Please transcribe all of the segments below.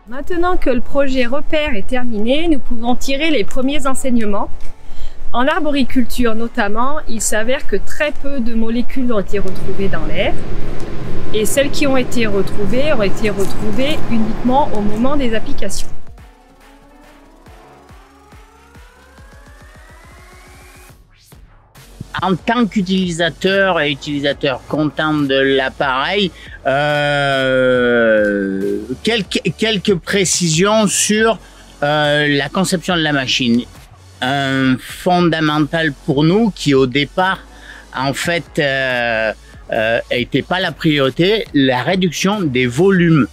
Maintenant que le projet Repère est terminé, nous pouvons tirer les premiers enseignements. En arboriculture notamment, il s'avère que très peu de molécules ont été retrouvées dans l'air. Et celles qui ont été retrouvées uniquement au moment des applications. En tant qu'utilisateur et utilisateur content de l'appareil, quelques précisions sur la conception de la machine. Un fondamental pour nous qui au départ en fait était pas la priorité, la réduction des volumes.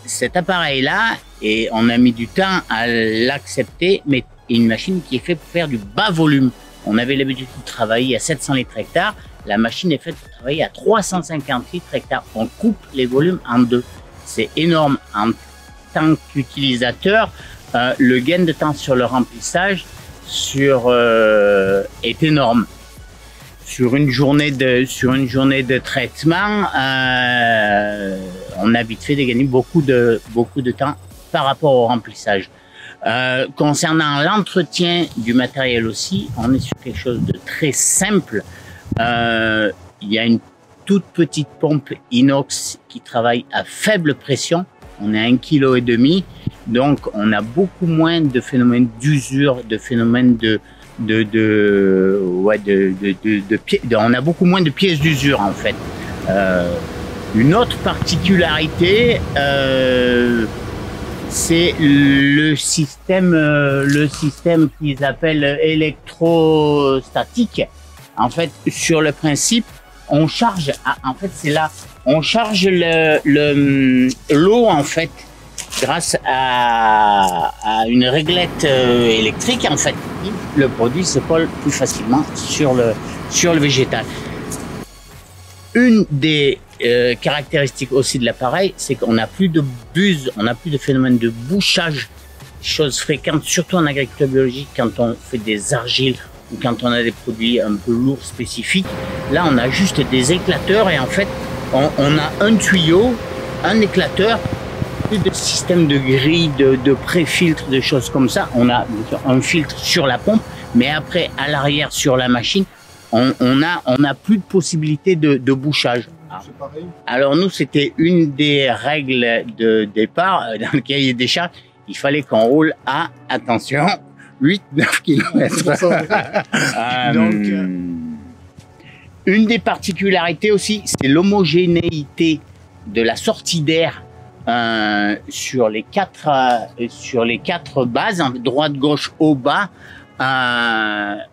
Cet appareil-là, et on a mis du temps à l'accepter, mais une machine qui est faite pour faire du bas volume. On avait l'habitude de travailler à 700 litres hectare. La machine est faite pour travailler à 350 litres hectare. On coupe les volumes en deux. C'est énorme. En tant qu'utilisateur, le gain de temps sur le remplissage est énorme. Sur une journée de traitement, on a vite fait de gagner beaucoup de temps par rapport au remplissage. Concernant l'entretien du matériel aussi, on est sur quelque chose de très simple. Il y a une toute petite pompe inox qui travaille à faible pression. On est à 1,5 kg, donc on a beaucoup moins de phénomènes d'usure, de phénomènes on a beaucoup moins de pièces d'usure en fait. Une autre particularité, c'est le système qu'ils appellent électrostatique. En fait, sur le principe, on charge. En fait, c'est là, on charge l'eau en fait grâce à une réglette électrique. En fait, le produit se colle plus facilement sur le végétal. Une des caractéristiques aussi de l'appareil, c'est qu'on n'a plus de buse, on n'a plus de phénomène de bouchage, chose fréquente, surtout en agriculture biologique, quand on fait des argiles ou quand on a des produits un peu lourds spécifiques. Là, on a juste des éclateurs et en fait, on a un tuyau, un éclateur, plus de système de grille, de pré-filtre, de choses comme ça. On a un filtre sur la pompe, mais après, à l'arrière, sur la machine, on a plus de possibilité de bouchage. Alors nous, c'était une des règles de départ dans le cahier des charges. Il fallait qu'on roule à, attention, 8-9 km. Donc, une des particularités aussi, c'est l'homogénéité de la sortie d'air sur les quatre bases, droite, gauche, haut, bas,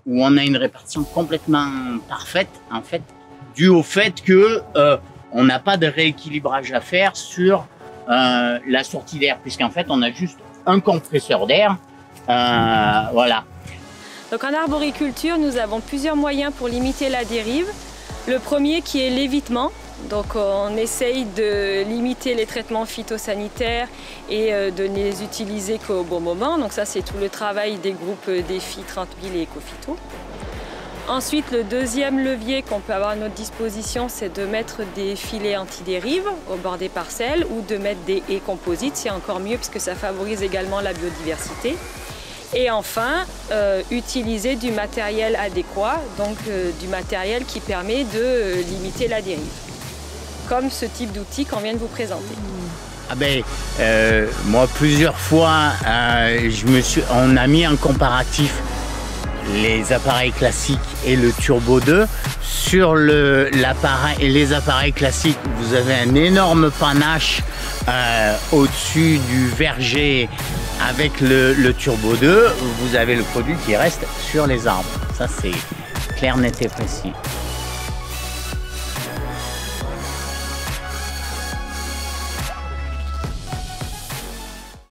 où on a une répartition complètement parfaite, en fait, dû au fait que on n'a pas de rééquilibrage à faire sur la sortie d'air, puisqu'en fait, on a juste un compresseur d'air, voilà. Donc en arboriculture, nous avons plusieurs moyens pour limiter la dérive. Le premier qui est l'évitement. Donc on essaye de limiter les traitements phytosanitaires et de ne les utiliser qu'au bon moment. Donc ça, c'est tout le travail des groupes Défi 30 000 et Ecophyto. Ensuite, le deuxième levier qu'on peut avoir à notre disposition, c'est de mettre des filets anti-dérive au bord des parcelles ou de mettre des haies composites, c'est encore mieux puisque ça favorise également la biodiversité. Et enfin, utiliser du matériel adéquat, donc du matériel qui permet de limiter la dérive, comme ce type d'outil qu'on vient de vous présenter. Ah ben, moi plusieurs fois, on a mis en comparatif les appareils classiques et le Turbo 2. Sur les appareils classiques, vous avez un énorme panache au-dessus du verger. Avec le Turbo 2, vous avez le produit qui reste sur les arbres. Ça, c'est clair, net et précis.